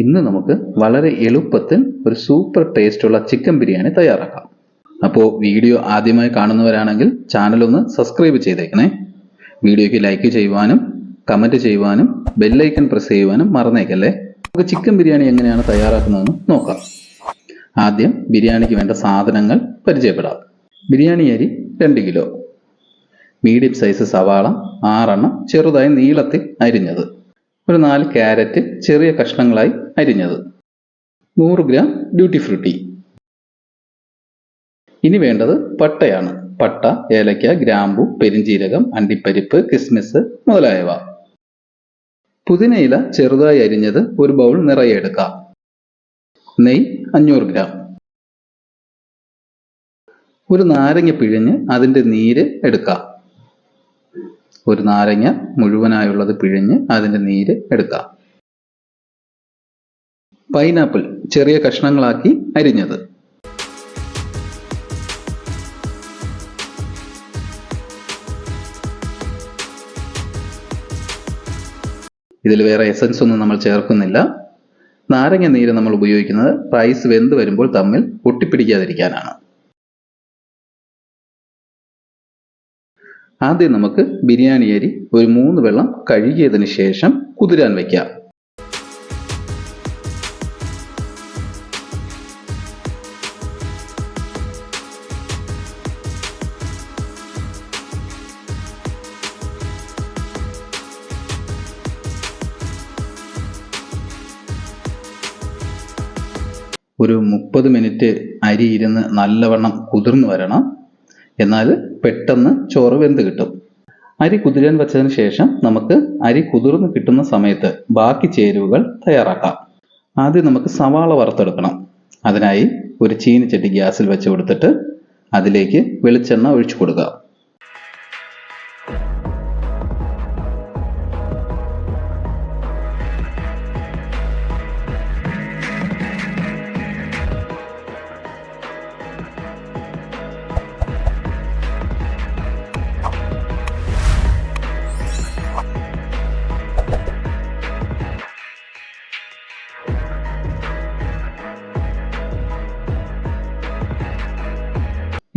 ഇന്ന് നമുക്ക് വളരെ എളുപ്പത്തിൽ ഒരു സൂപ്പർ ടേസ്റ്റുള്ള ചിക്കൻ ബിരിയാണി തയ്യാറാക്കാം. അപ്പോൾ വീഡിയോ ആദ്യമായി കാണുന്നവരാണെങ്കിൽ ചാനൽ ഒന്ന് സബ്സ്ക്രൈബ് ചെയ്തേക്കണേ. വീഡിയോയ്ക്ക് ലൈക്ക് ചെയ്യുവാനും കമൻറ്റ് ചെയ്യുവാനും ബെല്ലൈക്കൺ പ്രസ് ചെയ്യുവാനും മറന്നേക്കല്ലേ. നമുക്ക് ചിക്കൻ ബിരിയാണി എങ്ങനെയാണ് തയ്യാറാക്കുന്നതെന്ന് നോക്കാം. ആദ്യം ബിരിയാണിക്ക് വേണ്ട സാധനങ്ങൾ പരിചയപ്പെടാം. ബിരിയാണി അരി 2 കിലോ, മീഡിയം സൈസ് സവാള 6 എണ്ണം ചെറുതായി നീളത്തിൽ അരിഞ്ഞത്, ഒരു 4 ക്യാരറ്റ് ചെറിയ കഷ്ണങ്ങളായി അരിഞ്ഞത്, 100 ഗ്രാം ഡ്യൂട്ടി ഫ്രൂട്ടി. ഇനി വേണ്ടത് പട്ടയാണ്. പട്ട, ഏലക്ക, ഗ്രാമ്പു, പെരിഞ്ജീരകം, അണ്ടിപ്പരിപ്പ്, കിസ്മിസ് മുതലായവ. പുതിനയില ചെറുതായി അരിഞ്ഞത് 1 ബൗൾ നിറയെ എടുക്കാം. നെയ്യ് 500 ഗ്രാം. ഒരു നാരങ്ങ പിഴിഞ്ഞ് അതിൻ്റെ നീര് എടുക്കാം. ഒരു നാരങ്ങ മുഴുവനായുള്ളത് പിഴിഞ്ഞ് അതിൻ്റെ നീര് എടുക്കാം. പൈനാപ്പിൾ ചെറിയ കഷ്ണങ്ങളാക്കി അരിഞ്ഞത്. ഇതിൽ വേറെ എസൻസ് ഒന്നും നമ്മൾ ചേർക്കുന്നില്ല. നാരങ്ങ നീര് നമ്മൾ ഉപയോഗിക്കുന്നത് റൈസ് വെന്ത് വരുമ്പോൾ തമ്മിൽ ഒട്ടിപ്പിടിക്കാതിരിക്കാനാണ്. ആദ്യം നമുക്ക് ബിരിയാണി അരി ഒരു 3 വെള്ളം കഴുകിയതിന് ശേഷം കുതിരാൻ വയ്ക്കാം. ഒരു 30 മിനിറ്റ് അരി ഇരുന്ന് നല്ലവണ്ണം കുതിർന്നു വരണം. എന്നാൽ പെട്ടെന്ന് ചോറ് വെന്ത് കിട്ടും. അരി കുതിരാൻ വച്ചതിന് ശേഷം നമുക്ക് അരി കുതിർന്ന് കിട്ടുന്ന സമയത്ത് ബാക്കി ചേരുവകൾ തയ്യാറാക്കാം. ആദ്യം നമുക്ക് സവാള വറുത്തെടുക്കണം. അതിനായി ഒരു ചീനിച്ചട്ടി ഗ്യാസിൽ വെച്ച് കൊടുത്തിട്ട് അതിലേക്ക് വെളിച്ചെണ്ണ ഒഴിച്ചു കൊടുക്കുക.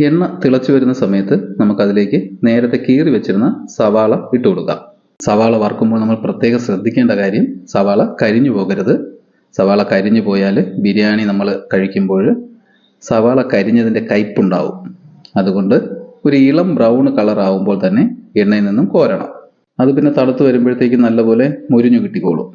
എണ്ണ തിളച്ചു വരുന്ന സമയത്ത് നമുക്കതിലേക്ക് നേരത്തെ കീറി വെച്ചിരുന്ന സവാള ഇട്ട് കൊടുക്കാം. സവാള വറുക്കുമ്പോൾ നമ്മൾ പ്രത്യേകം ശ്രദ്ധിക്കേണ്ട കാര്യം സവാള കരിഞ്ഞു പോകരുത്. സവാള കരിഞ്ഞു പോയാൽ ബിരിയാണി നമ്മൾ കഴിക്കുമ്പോൾ സവാള കരിഞ്ഞതിൻ്റെ കയ്പുണ്ടാവും. അതുകൊണ്ട് ഒരു ഇളം ബ്രൗൺ കളർ ആവുമ്പോൾ തന്നെ എണ്ണയിൽ നിന്നും കോരണം. അത് പിന്നെ തണുത്ത് വരുമ്പോഴത്തേക്ക് നല്ലപോലെ മുരിഞ്ഞു കിട്ടിക്കോളും.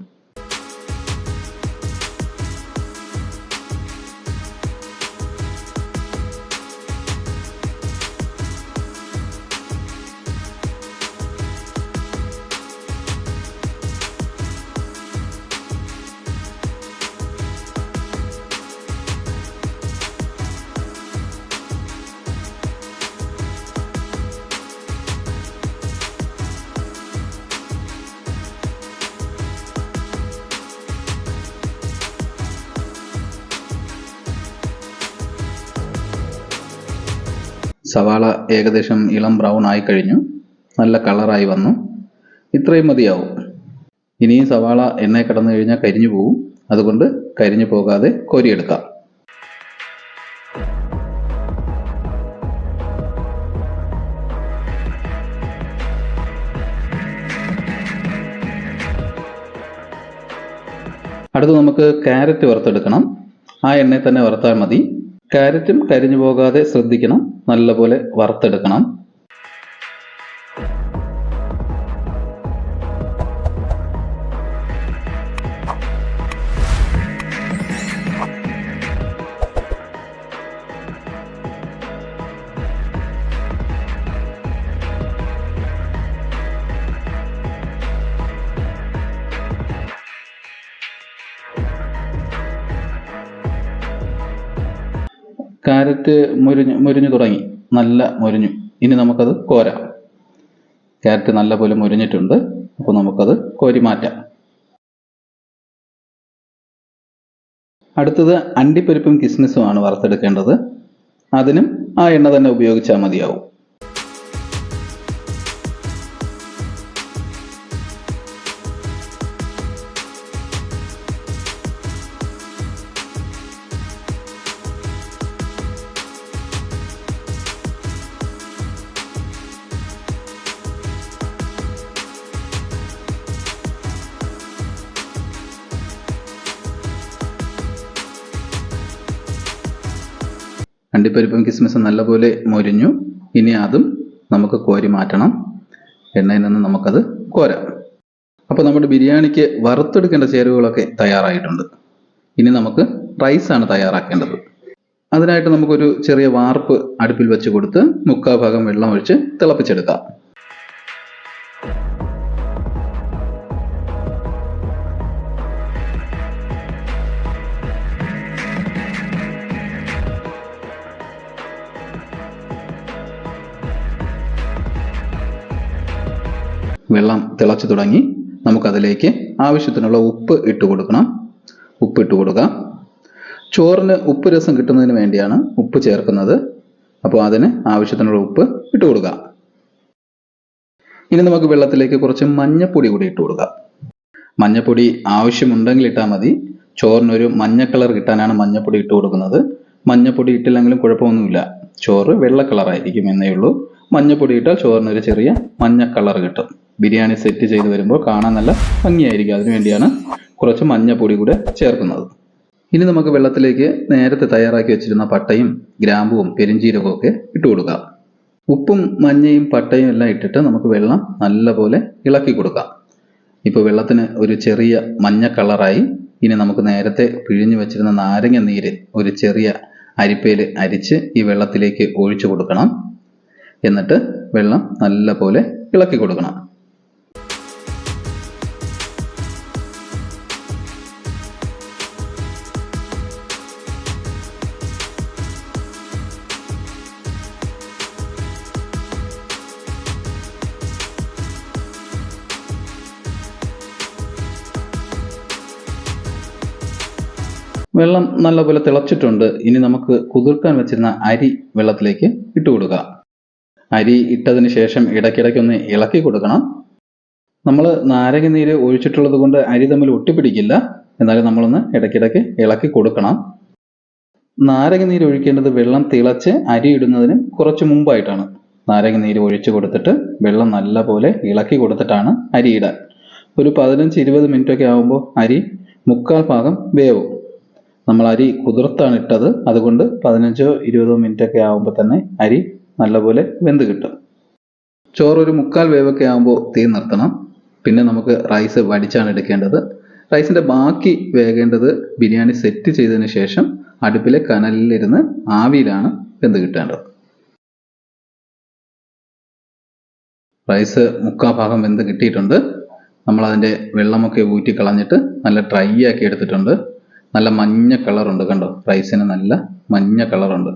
സവാള ഏകദേശം ഇളം ബ്രൗൺ ആയി കഴിഞ്ഞു. നല്ല കളറായി വന്നു. ഇത്രയും മതിയാവും. ഇനിയും സവാള എണ്ണയിൽ കിടന്നു കഴിഞ്ഞാൽ കരിഞ്ഞു പോകും. അതുകൊണ്ട് കരിഞ്ഞു പോകാതെ കോരിയെടുക്കാം. അടുത്ത് നമുക്ക് ക്യാരറ്റ് വറുത്തെടുക്കണം. ആ എണ്ണയിൽ തന്നെ വറുത്താൽ മതി. ക്യാരറ്റും കരിഞ്ഞു പോകാതെ ശ്രദ്ധിക്കണം. നല്ലപോലെ വറുത്തെടുക്കണം. ക്യാരറ്റ് മുരിഞ്ഞു തുടങ്ങി. നല്ല മുരിഞ്ഞു. ഇനി നമുക്കത് കോരാം. ക്യാരറ്റ് നല്ലപോലെ മുരിഞ്ഞിട്ടുണ്ട്. അപ്പോൾ നമുക്കത് കോരി മാറ്റാം. അടുത്തത് അണ്ടിപ്പരിപ്പും കിസ്മിസുമാണ് വറുത്തെടുക്കേണ്ടത്. അതിനും ആ എണ്ണ തന്നെ ഉപയോഗിച്ചാൽ മതിയാവും. അണ്ടിപ്പരിപ്പും കിസ്മിസും നല്ലപോലെ മൊരിഞ്ഞു. ഇനി അതും നമുക്ക് കോരി മാറ്റണം. എണ്ണയിൽ നിന്ന് നമുക്കത് കോരാം. അപ്പോൾ നമ്മുടെ ബിരിയാണിക്ക് വറുത്തെടുക്കേണ്ട ചേരുവകളൊക്കെ തയ്യാറായിട്ടുണ്ട്. ഇനി നമുക്ക് റൈസാണ് തയ്യാറാക്കേണ്ടത്. അതിനായിട്ട് നമുക്കൊരു ചെറിയ വാർപ്പ് അടുപ്പിൽ വെച്ച് കൊടുത്ത് 3/4 ഭാഗം വെള്ളം ഒഴിച്ച് തിളപ്പിച്ചെടുക്കാം. വെള്ളം തിളച്ചു തുടങ്ങി. നമുക്കതിലേക്ക് ആവശ്യത്തിനുള്ള ഉപ്പ് ഇട്ട് കൊടുക്കണം. ഉപ്പ് ഇട്ട് കൊടുക്കാം. ചോറിന് ഉപ്പ് രസം കിട്ടുന്നതിന് വേണ്ടിയാണ് ഉപ്പ് ചേർക്കുന്നത്. അപ്പോൾ അതിന് ആവശ്യത്തിനുള്ള ഉപ്പ് ഇട്ട് കൊടുക്കാം. ഇനി നമുക്ക് വെള്ളത്തിലേക്ക് കുറച്ച് മഞ്ഞപ്പൊടി കൂടി ഇട്ട് കൊടുക്കാം. മഞ്ഞപ്പൊടി ആവശ്യമുണ്ടെങ്കിൽ ഇട്ടാൽ മതി. ചോറിനൊരു മഞ്ഞ കളർ കിട്ടാനാണ് മഞ്ഞപ്പൊടി ഇട്ട് കൊടുക്കുന്നത്. മഞ്ഞപ്പൊടി ഇട്ടില്ലെങ്കിലും കുഴപ്പമൊന്നുമില്ല, ചോറ് വെള്ള കളറായിരിക്കും എന്നേ ഉള്ളൂ. മഞ്ഞപ്പൊടി ഇട്ടാൽ ചോറിനൊരു ചെറിയ മഞ്ഞ കളർ കിട്ടും. ബിരിയാണി സെറ്റ് ചെയ്ത് വരുമ്പോൾ കാണാൻ നല്ല ഭംഗിയായിരിക്കും. അതിനുവേണ്ടിയാണ് കുറച്ച് മഞ്ഞപ്പൊടി കൂടെ ചേർക്കുന്നത്. ഇനി നമുക്ക് വെള്ളത്തിലേക്ക് നേരത്തെ തയ്യാറാക്കി വെച്ചിരുന്ന പട്ടയും ഗ്രാമ്പുവും പെരിഞ്ചീരകവും ഒക്കെ ഇട്ട് കൊടുക്കാം. ഉപ്പും മഞ്ഞയും പട്ടയും എല്ലാം ഇട്ടിട്ട് നമുക്ക് വെള്ളം നല്ലപോലെ ഇളക്കി കൊടുക്കാം. ഇപ്പോൾ വെള്ളത്തിന് ഒരു ചെറിയ മഞ്ഞ കളറായി. ഇനി നമുക്ക് നേരത്തെ പിഴിഞ്ഞു വെച്ചിരുന്ന നാരങ്ങ നീര് ഒരു ചെറിയ അരിപ്പയിൽ അരിച്ച് ഈ വെള്ളത്തിലേക്ക് ഒഴിച്ചു കൊടുക്കണം. എന്നിട്ട് വെള്ളം നല്ലപോലെ ഇളക്കി കൊടുക്കണം. വെള്ളം നല്ലപോലെ തിളച്ചിട്ടുണ്ട്. ഇനി നമുക്ക് കുതിർക്കാൻ വെച്ചിരുന്ന അരി വെള്ളത്തിലേക്ക് ഇട്ട് കൊടുക്കാം. അരി ഇട്ടതിന് ശേഷം ഇടയ്ക്കിടയ്ക്കൊന്ന് ഇളക്കി കൊടുക്കണം. നമ്മൾ നാരങ്ങ നീര് ഒഴിച്ചിട്ടുള്ളത് കൊണ്ട് അരി തമ്മിൽ ഒട്ടിപ്പിടിക്കില്ല. എന്നാലും നമ്മളൊന്ന് ഇടയ്ക്കിടയ്ക്ക് ഇളക്കി കൊടുക്കണം. നാരങ്ങ നീര് ഒഴിക്കേണ്ടത് വെള്ളം തിളച്ച് അരി ഇടുന്നതിന് കുറച്ച് മുമ്പായിട്ടാണ്. നാരങ്ങ നീര് ഒഴിച്ചു കൊടുത്തിട്ട് വെള്ളം നല്ലപോലെ ഇളക്കി കൊടുത്തിട്ടാണ് അരി ഇടാൻ. ഒരു 15-20 മിനിറ്റൊക്കെ ആകുമ്പോൾ അരി 3/4 ഭാഗം വേവും. നമ്മൾ അരി കുതിർത്താണ് ഇട്ടത്, അതുകൊണ്ട് 15-20 മിനിറ്റൊക്കെ ആകുമ്പോൾ തന്നെ അരി നല്ലപോലെ വെന്ത് കിട്ടും. ചോറൊരു 3/4 വേവൊക്കെ ആകുമ്പോൾ തീ നിർത്തണം. പിന്നെ നമുക്ക് റൈസ് വടിച്ചാണ് എടുക്കേണ്ടത്. റൈസിന്റെ ബാക്കി വേകേണ്ടത് ബിരിയാണി സെറ്റ് ചെയ്തതിന് ശേഷം അടുപ്പിലെ കനലിലിരുന്ന് ആവിയിലാണ് വെന്ത് കിട്ടേണ്ടത്. റൈസ് 3/4 ഭാഗം വെന്ത് കിട്ടിയിട്ടുണ്ട്. നമ്മൾ അതിന്റെ വെള്ളമൊക്കെ ഊറ്റി കളഞ്ഞിട്ട് നല്ല ഡ്രൈ ആക്കി എടുത്തിട്ടുണ്ട്. നല്ല മഞ്ഞ കളറുണ്ട്, കണ്ടോ? റൈസിന് നല്ല മഞ്ഞ കളറുണ്ട്.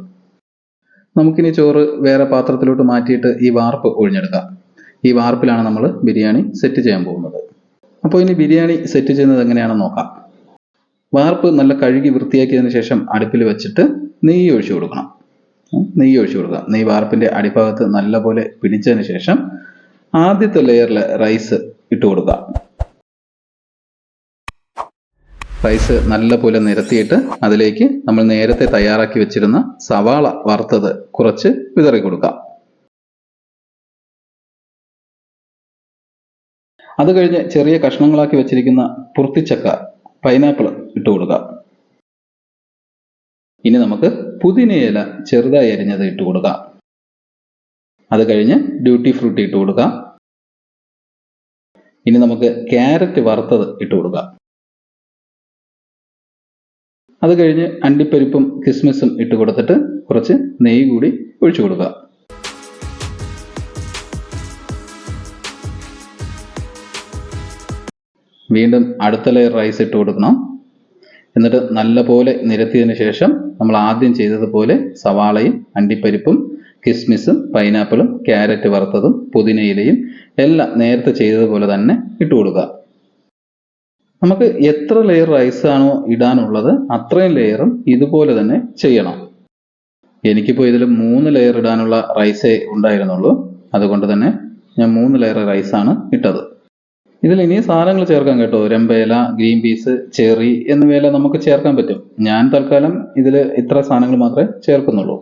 നമുക്കിനി ചോറ് വേറെ പാത്രത്തിലോട്ട് മാറ്റിയിട്ട് ഈ വാർപ്പ് ഒഴിഞ്ഞെടുക്കാം. ഈ വാർപ്പിലാണ് നമ്മൾ ബിരിയാണി സെറ്റ് ചെയ്യാൻ പോകുന്നത്. അപ്പോൾ ഇനി ബിരിയാണി സെറ്റ് ചെയ്യുന്നത് എങ്ങനെയാണെന്ന് നോക്കാം. വാർപ്പ് നല്ല കഴുകി വൃത്തിയാക്കിയതിന് ശേഷം അടുപ്പിൽ വെച്ചിട്ട് നെയ്യ് ഒഴിച്ചു കൊടുക്കണം. നെയ്യ് വാർപ്പിന്റെ അടിഭാഗത്ത് നല്ലപോലെ പിടിച്ചതിന് ശേഷം ആദ്യത്തെ ലെയറിൽ റൈസ് ഇട്ട് കൊടുക്കാം. റൈസ് നല്ലപോലെ നിരത്തിയിട്ട് അതിലേക്ക് നമ്മൾ നേരത്തെ തയ്യാറാക്കി വെച്ചിരുന്ന സവാള വറുത്തത് കുറച്ച് വിതറി കൊടുക്കാം. അത് കഴിഞ്ഞ് ചെറിയ കഷ്ണങ്ങളാക്കി വെച്ചിരിക്കുന്ന പുർത്തിച്ചക്ക, പൈനാപ്പിൾ ഇട്ട് കൊടുക്കാം. ഇനി നമുക്ക് പുതിനയില ചെറുതായി അരിഞ്ഞത് ഇട്ട് കൊടുക്കാം. അത് കഴിഞ്ഞ് ഡ്യൂട്ടി ഫ്രൂട്ടി ഇട്ട് കൊടുക്കാം. ഇനി നമുക്ക് ക്യാരറ്റ് വറുത്തത് ഇട്ട് കൊടുക്കാം. അത് കഴിഞ്ഞ് അണ്ടിപ്പരിപ്പും കിസ്മിസും ഇട്ട് കൊടുത്തിട്ട് കുറച്ച് നെയ്യ് കൂടി ഒഴിച്ചു കൊടുക്കുക. വീണ്ടും അടുത്ത ലെയർ റൈസ് ഇട്ട് കൊടുക്കണം. എന്നിട്ട് നല്ലപോലെ നിരത്തിയതിനു ശേഷം നമ്മൾ ആദ്യം ചെയ്തതുപോലെ സവാളയും അണ്ടിപ്പരിപ്പും കിസ്മിസും പൈനാപ്പിളും ക്യാരറ്റ് വറുത്തതും പുതിനയിലയും എല്ലാം നേരത്തെ ചെയ്തതുപോലെ തന്നെ ഇട്ട് കൊടുക്കുക. നമുക്ക് എത്ര ലെയർ റൈസ് ആണോ ഇടാനുള്ളത് അത്രയും ലെയറും ഇതുപോലെ തന്നെ ചെയ്യണം. എനിക്കിപ്പോൾ ഇതിൽ 3 ലെയർ ഇടാനുള്ള റൈസേ ഉണ്ടായിരുന്നുള്ളൂ. അതുകൊണ്ട് തന്നെ ഞാൻ 3 ലെയർ റൈസാണ് ഇട്ടത്. ഇതിൽ ഇനി സാധനങ്ങൾ ചേർക്കാം കേട്ടോ. രമ്പയില, ഗ്രീൻ പീസ്, ചെറി എന്നിവയെല്ലാം നമുക്ക് ചേർക്കാൻ പറ്റും. ഞാൻ തൽക്കാലം ഇതിൽ ഇത്ര സാധനങ്ങൾ മാത്രമേ ചേർക്കുന്നുള്ളൂ.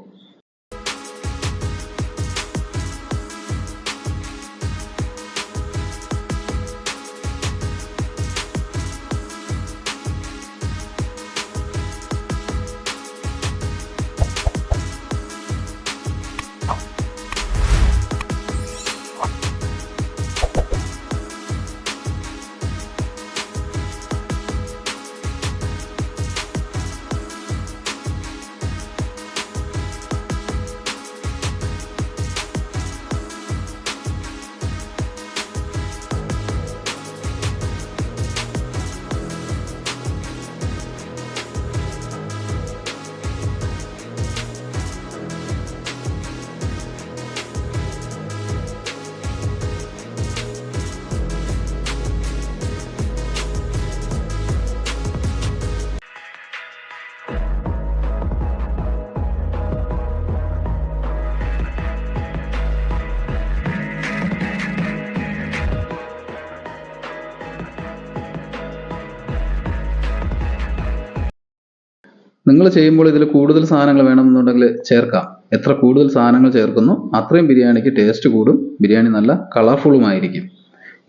നിങ്ങൾ ചെയ്യുമ്പോൾ ഇതിൽ കൂടുതൽ സാധനങ്ങൾ വേണമെന്നുണ്ടെങ്കിൽ ചേർക്കാം. എത്ര കൂടുതൽ സാധനങ്ങൾ ചേർക്കുന്നു അത്രയും ബിരിയാണിക്ക് ടേസ്റ്റ് കൂടും, ബിരിയാണി നല്ല കളർഫുള്ളുമായിരിക്കും.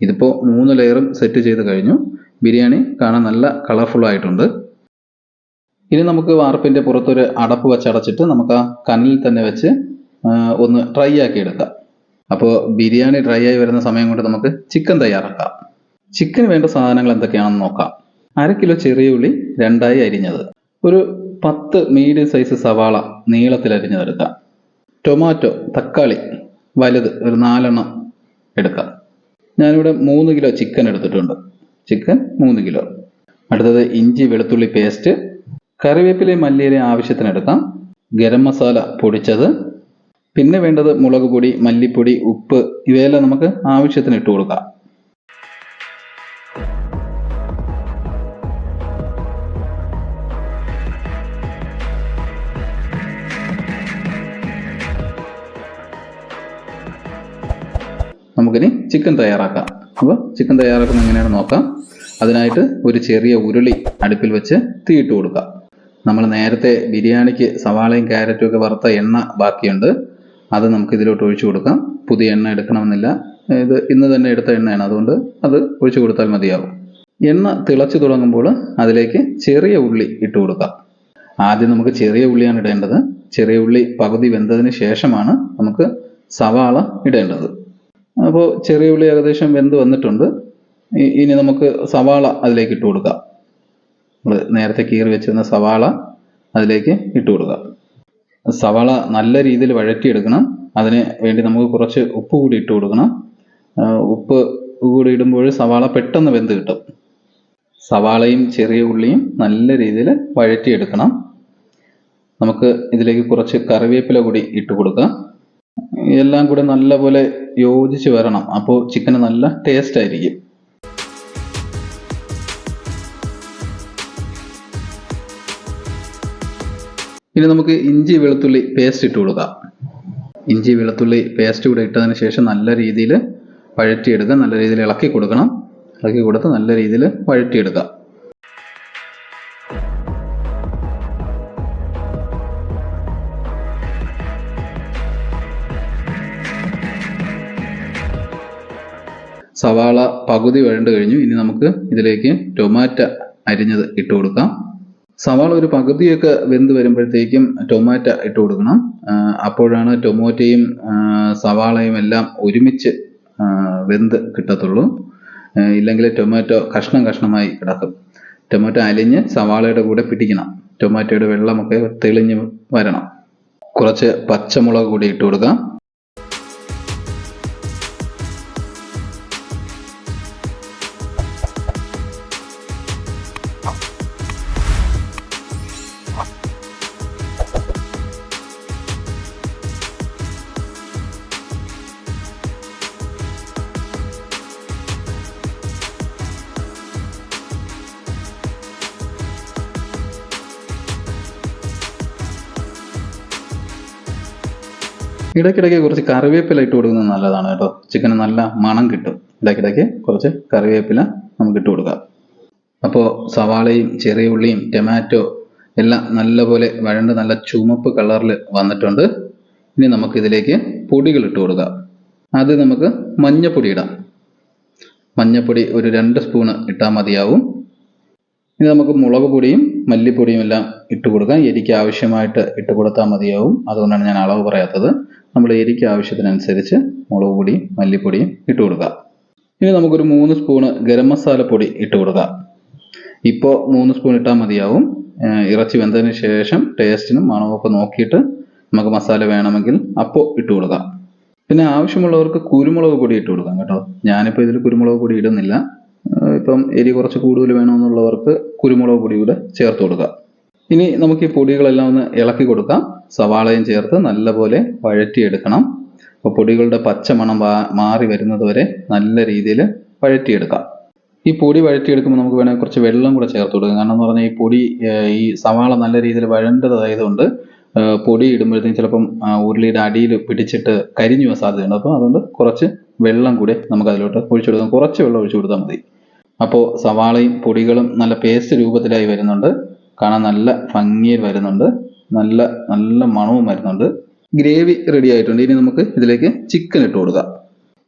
ഇതിപ്പോൾ 3 ലെയറും സെറ്റ് ചെയ്ത് കഴിഞ്ഞു. ബിരിയാണി കാണാൻ നല്ല കളർഫുൾ ആയിട്ടുണ്ട്. ഇനി നമുക്ക് വാർപ്പിൻ്റെ പുറത്തൊരു അടപ്പ് വെച്ചടച്ചിട്ട് നമുക്ക് ആ കനലിൽ തന്നെ വെച്ച് ഒന്ന് ഡ്രൈ ആക്കി എടുക്കാം. അപ്പോൾ ബിരിയാണി ഡ്രൈ ആയി വരുന്ന സമയം കൊണ്ട് നമുക്ക് ചിക്കൻ തയ്യാറാക്കാം. ചിക്കന് വേണ്ട സാധനങ്ങൾ എന്തൊക്കെയാണെന്ന് നോക്കാം. 1/2 കിലോ ചെറിയ ഉള്ളി 2ആയി അരിഞ്ഞത്, ഒരു 10 മീഡിയം സൈസ് സവാള നീളത്തിൽ അരിഞ്ഞതെടുക്കാം. ടൊമാറ്റോ തക്കാളി വലുത് ഒരു 4 എണ്ണം എടുക്കാം. ഞാനിവിടെ 3 കിലോ ചിക്കൻ എടുത്തിട്ടുണ്ട്. Chicken 3 kilo. അടുത്തത് ഇഞ്ചി വെളുത്തുള്ളി പേസ്റ്റ്, കറിവേപ്പിലയും മല്ലിയിലയും ആവശ്യത്തിന് എടുക്കാം. ഗരം മസാല പൊടിച്ചത്, പിന്നെ വേണ്ടത് മുളക് പൊടി, മല്ലിപ്പൊടി, ഉപ്പ് ഇവയെല്ലാം നമുക്ക് ആവശ്യത്തിന് ഇട്ട് കൊടുക്കാം. നമുക്കിനി ചിക്കൻ തയ്യാറാക്കാം. അപ്പോൾ ചിക്കൻ തയ്യാറാക്കുന്നത് എങ്ങനെയാണെന്ന് നോക്കാം. അതിനായിട്ട് ഒരു ചെറിയ ഉരുളി അടുപ്പിൽ വെച്ച് തീയിട്ട് കൊടുക്കാം. നമ്മൾ നേരത്തെ ബിരിയാണിക്ക് സവാളയും ക്യാരറ്റും ഒക്കെ വറുത്ത എണ്ണ ബാക്കിയുണ്ട്, അത് നമുക്ക് ഇതിലോട്ട് ഒഴിച്ചു കൊടുക്കാം. പുതിയ എണ്ണ എടുക്കണമെന്നില്ല, ഇത് ഇന്ന് തന്നെ എടുത്ത എണ്ണയാണ്, അതുകൊണ്ട് അത് ഒഴിച്ചു കൊടുത്താൽ മതിയാവും. എണ്ണ തിളച്ചു തുടങ്ങുമ്പോൾ അതിലേക്ക് ചെറിയ ഉള്ളി ഇട്ട് കൊടുക്കാം. ആദ്യം നമുക്ക് ചെറിയ ഉള്ളിയാണ് ഇടേണ്ടത്. ചെറിയ ഉള്ളി പകുതി വെന്തതിന് ശേഷമാണ് നമുക്ക് സവാള ഇടേണ്ടത്. അപ്പോൾ ചെറിയ ഉള്ളി ഏകദേശം വെന്ത് വന്നിട്ടുണ്ട്. ഇനി നമുക്ക് സവാള അതിലേക്ക് ഇട്ട് കൊടുക്കാം. നമ്മൾ നേരത്തെ കീറി വെച്ചിരുന്ന സവാള അതിലേക്ക് ഇട്ട് കൊടുക്കാം. സവാള നല്ല രീതിയിൽ വഴറ്റിയെടുക്കണം. അതിന് വേണ്ടി നമുക്ക് കുറച്ച് ഉപ്പ് കൂടി ഇട്ട് കൊടുക്കണം. ഉപ്പ് കൂടി ഇടുമ്പോൾ സവാള പെട്ടെന്ന് വെന്ത് കിട്ടും. സവാളയും ചെറിയ ഉള്ളിയും നല്ല രീതിയിൽ വഴറ്റിയെടുക്കണം. നമുക്ക് ഇതിലേക്ക് കുറച്ച് കറിവേപ്പില കൂടി ഇട്ട് കൊടുക്കാം. എല്ലാം കൂടെ നല്ലപോലെ യോജിച്ച് വരണം, അപ്പോൾ ചിക്കന് നല്ല ടേസ്റ്റ് ആയിരിക്കും. ഇനി നമുക്ക് ഇഞ്ചി വെളുത്തുള്ളി പേസ്റ്റ് ഇട്ട് കൊടുക്കാം. ഇഞ്ചി വെളുത്തുള്ളി പേസ്റ്റ് കൂടെ ഇട്ടതിന് ശേഷം നല്ല രീതിയിൽ വഴറ്റിയെടുക്കുക. നല്ല രീതിയിൽ ഇളക്കി കൊടുക്കണം. ഇളക്കി കൊടുത്ത് നല്ല രീതിയിൽ വഴറ്റിയെടുക്കുക. സവാള പകുതി വഴണ്ട് കഴിഞ്ഞു. ഇനി നമുക്ക് ഇതിലേക്ക് ടൊമാറ്റോ അരിഞ്ഞത് ഇട്ട് കൊടുക്കാം. സവാള ഒരു പകുതിയൊക്കെ വെന്ത് വരുമ്പോഴത്തേക്കും ടൊമാറ്റോ ഇട്ട് കൊടുക്കണം. അപ്പോഴാണ് ടൊമാറ്റോയും സവാളയും എല്ലാം ഒരുമിച്ച് വെന്ത് കിട്ടത്തുള്ളൂ. ഇല്ലെങ്കിൽ ടൊമാറ്റോ കഷ്ണം കഷ്ണമായി കിടക്കും. ടൊമാറ്റോ അലിഞ്ഞ് സവാളയുടെ കൂടെ പിടിക്കണം. ടൊമാറ്റോയുടെ വെള്ളമൊക്കെ തെളിഞ്ഞ് വരണം. കുറച്ച് പച്ചമുളക് കൂടി ഇട്ട് കൊടുക്കാം. ഇടയ്ക്കിടയ്ക്ക് കുറച്ച് കറിവേപ്പില ഇട്ട് കൊടുക്കുന്നത് നല്ലതാണ് കേട്ടോ. ചിക്കന് നല്ല മണം കിട്ടും. ഇടയ്ക്കിടയ്ക്ക് കുറച്ച് കറിവേപ്പില നമുക്ക് ഇട്ട് കൊടുക്കാം. അപ്പോൾ സവാളയും ചെറിയ ഉള്ളിയും ടൊമാറ്റോ എല്ലാം നല്ലപോലെ വഴണ്ട് നല്ല ചുമപ്പ് കളറിൽ വന്നിട്ടുണ്ട്. ഇനി നമുക്കിതിലേക്ക് പൊടികൾ ഇട്ട് കൊടുക്കാം. അത് നമുക്ക് മഞ്ഞപ്പൊടി ഇടാം. മഞ്ഞപ്പൊടി ഒരു 2 സ്പൂണ് ഇട്ടാൽ മതിയാവും. ഇനി നമുക്ക് മുളക് പൊടിയും മല്ലിപ്പൊടിയും എല്ലാം ഇട്ട് കൊടുക്കാം. എരിക്ക് ആവശ്യമായിട്ട് ഇട്ട് കൊടുത്താൽ മതിയാവും. അതുകൊണ്ടാണ് ഞാൻ അളവ് പറയാത്തത്. നമ്മൾ എരിക്ക് ആവശ്യത്തിനനുസരിച്ച് മുളക് പൊടിയും മല്ലിപ്പൊടിയും ഇട്ട് കൊടുക്കാം. ഇനി നമുക്കൊരു 3 സ്പൂണ് ഗരം മസാല പൊടി ഇട്ട് കൊടുക്കാം. ഇപ്പോൾ 3 സ്പൂൺ ഇട്ടാൽ മതിയാവും. ഇറച്ചി വെന്തതിന് ശേഷം ടേസ്റ്റിനും മണമൊക്കെ നോക്കിയിട്ട് നമുക്ക് മസാല വേണമെങ്കിൽ അപ്പോൾ ഇട്ട് കൊടുക്കാം. പിന്നെ ആവശ്യമുള്ളവർക്ക് കുരുമുളക് പൊടി ഇട്ട് കൊടുക്കാം കേട്ടോ. ഞാനിപ്പോൾ ഇതിൽ കുരുമുളക് പൊടി ഇടുന്നില്ല. ഇപ്പം എരി കുറച്ച് കൂടുതൽ വേണമെന്നുള്ളവർക്ക് കുരുമുളക് പൊടി കൂടെ ചേർത്ത് കൊടുക്കാം. ഇനി നമുക്ക് ഈ പൊടികളെല്ലാം ഒന്ന് ഇളക്കി കൊടുക്കാം. സവാളയും ചേർത്ത് നല്ലപോലെ വഴറ്റിയെടുക്കണം. അപ്പോൾ പൊടികളുടെ പച്ചമണം മാറി വരുന്നത് വരെ നല്ല രീതിയിൽ വഴറ്റിയെടുക്കാം. ഈ പൊടി വഴറ്റിയെടുക്കുമ്പോൾ നമുക്ക് വേണമെങ്കിൽ കുറച്ച് വെള്ളം കൂടെ ചേർത്ത് കൊടുക്കാം. കാരണം എന്ന് പറഞ്ഞാൽ ഈ പൊടി ഈ സവാള നല്ല രീതിയിൽ വഴണ്ടതായതുകൊണ്ട് പൊടി ഇടുമ്പോഴത്തേക്കും ചിലപ്പം ഉരുളിയുടെ അടിയിൽ പിടിച്ചിട്ട് കരിഞ്ഞു പോകാൻ സാധ്യതയുണ്ട്. അപ്പോൾ അതുകൊണ്ട് കുറച്ച് വെള്ളം കൂടെ നമുക്ക് അതിലോട്ട് ഒഴിച്ചു കൊടുക്കാം. കുറച്ച് വെള്ളം ഒഴിച്ചു കൊടുത്താൽ മതി. അപ്പോൾ സവാളയും പൊടികളും നല്ല പേസ്റ്റ് രൂപത്തിലായി വരുന്നുണ്ട്. കാണാൻ നല്ല ഭംഗിയിൽ വരുന്നുണ്ട്, നല്ല നല്ല മണവും വരുന്നുണ്ട്. ഗ്രേവി റെഡി ആയിട്ടുണ്ട്. ഇനി നമുക്ക് ഇതിലേക്ക് ചിക്കൻ ഇട്ട് കൊടുക്കാം.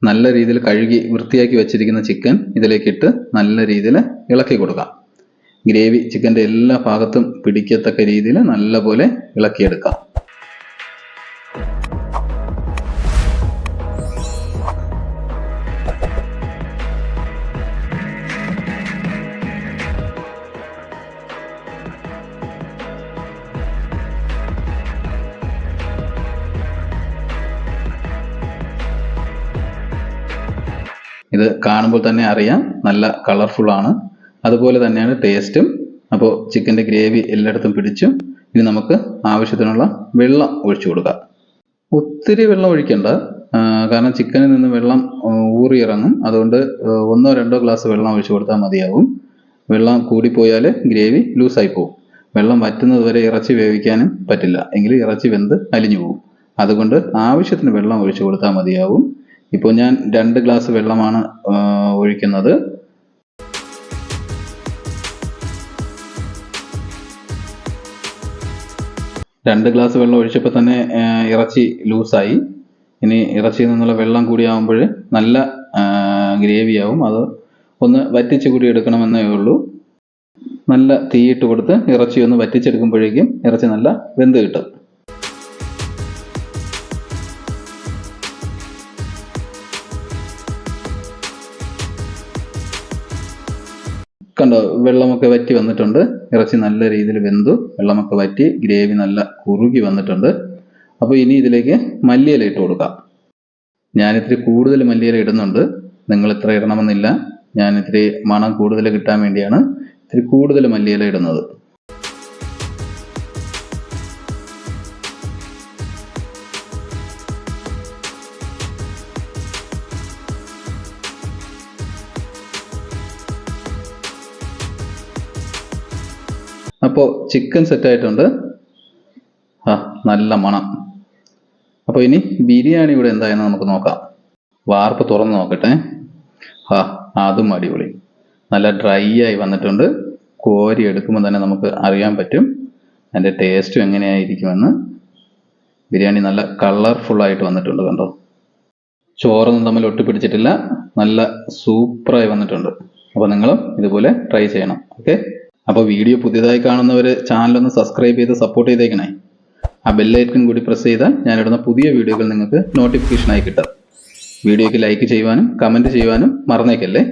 നല്ല രീതിയിൽ കഴുകി വൃത്തിയാക്കി വെച്ചിരിക്കുന്ന ചിക്കൻ ഇതിലേക്ക് ഇട്ട് നല്ല രീതിയിൽ ഇളക്കി കൊടുക്കാം. ഗ്രേവി ചിക്കൻ്റെ എല്ലാ ഭാഗത്തും പിടിക്കത്തക്ക രീതിയിൽ നല്ലപോലെ ഇളക്കിയെടുക്കാം. ഇത് കാണുമ്പോൾ തന്നെ അറിയാം നല്ല കളർഫുൾ ആണ്, അതുപോലെ തന്നെയാണ് ടേസ്റ്റും. അപ്പോൾ ചിക്കൻ്റെ ഗ്രേവി എല്ലായിടത്തും പിടിച്ചു. ഇനി നമുക്ക് ആവശ്യത്തിനുള്ള വെള്ളം ഒഴിച്ചു കൊടുക്കാം. ഒത്തിരി വെള്ളം ഒഴിക്കണ്ട, കാരണം ചിക്കനിൽ നിന്ന് വെള്ളം ഊറിയിറങ്ങും. അതുകൊണ്ട് 1-2 ഗ്ലാസ് വെള്ളം ഒഴിച്ചു കൊടുത്താൽ മതിയാവും. വെള്ളം കൂടിപ്പോയാൽ ഗ്രേവി ലൂസായി പോകും. വെള്ളം വറ്റുന്നത് വരെ ഇറച്ചി വേവിക്കാനും പറ്റില്ല, എങ്കിൽ ഇറച്ചി വെന്ത് അലിഞ്ഞു പോകും. അതുകൊണ്ട് ആവശ്യത്തിന് വെള്ളം ഒഴിച്ചു കൊടുത്താൽ മതിയാവും. ഇപ്പോൾ ഞാൻ 2 ഗ്ലാസ് വെള്ളമാണ് ഒഴിക്കുന്നത്. രണ്ട് ഗ്ലാസ് വെള്ളം ഒഴിച്ചപ്പോൾ തന്നെ ഇറച്ചി ലൂസായി. ഇനി ഇറച്ചിയിൽ നിന്നുള്ള വെള്ളം കൂടി ആകുമ്പോൾ നല്ല ഗ്രേവിയാവും. അത് ഒന്ന് വറ്റിച്ച് കൂടി എടുക്കണമെന്നേ ഉള്ളൂ. നല്ല തീയിട്ട് കൊടുത്ത് ഇറച്ചി ഒന്ന് വറ്റിച്ചെടുക്കുമ്പോഴേക്കും ഇറച്ചി നല്ല വെന്ത് കിട്ടും. കണ്ടോ, വെള്ളമൊക്കെ വറ്റി വന്നിട്ടുണ്ട്. ഇറച്ചി നല്ല രീതിയിൽ വെന്തു, വെള്ളമൊക്കെ വറ്റി, ഗ്രേവി നല്ല കുറുകി വന്നിട്ടുണ്ട്. അപ്പോൾ ഇനി ഇതിലേക്ക് മല്ലിയില ഇട്ട് കൊടുക്കാം. ഞാനിത്തിരി കൂടുതൽ മല്ലിയില ഇടുന്നുണ്ട്, നിങ്ങൾ ഇത്ര ഇടണമെന്നില്ല. ഞാനിത്തിരി മണം കൂടുതൽ കിട്ടാൻ വേണ്ടിയാണ് ഇത്തിരി കൂടുതൽ മല്ലിയില ഇടുന്നത്. അപ്പോൾ ചിക്കൻ സെറ്റായിട്ടുണ്ട്. നല്ല മണം. അപ്പോൾ ഇനി ബിരിയാണി ഇവിടെ എന്തായെന്ന് നമുക്ക് നോക്കാം. വാർപ്പ് തുറന്ന് നോക്കട്ടെ. അതും അടിപൊളി, നല്ല ഡ്രൈ ആയി വന്നിട്ടുണ്ട്. കോരി എടുക്കുമ്പോൾ തന്നെ നമുക്ക് അറിയാൻ പറ്റും അതിൻ്റെ ടേസ്റ്റും എങ്ങനെയായിരിക്കുമെന്ന്. ബിരിയാണി നല്ല കളർഫുള്ളായിട്ട് വന്നിട്ടുണ്ട്, കണ്ടോ. ചോറൊന്നും തമ്മിൽ ഒട്ടിപ്പിടിച്ചിട്ടില്ല, നല്ല സൂപ്പറായി വന്നിട്ടുണ്ട്. അപ്പോൾ നിങ്ങളും ഇതുപോലെ ട്രൈ ചെയ്യണം. ഓക്കെ. അപ്പോൾ വീഡിയോ പുതിയതായി കാണുന്നവർ ചാനലൊന്ന് സബ്സ്ക്രൈബ് ചെയ്ത് സപ്പോർട്ട് ചെയ്തേക്കണേ. ആ ബെല്ലൈക്കൺ കൂടി പ്രസ് ചെയ്താൽ ഞാനിടുന്ന പുതിയ വീഡിയോകൾ നിങ്ങൾക്ക് നോട്ടിഫിക്കേഷനായി കിട്ടും. വീഡിയോയ്ക്ക് ലൈക്ക് ചെയ്യുവാനും കമൻറ്റ് ചെയ്യുവാനും മറന്നേക്കല്ലേ.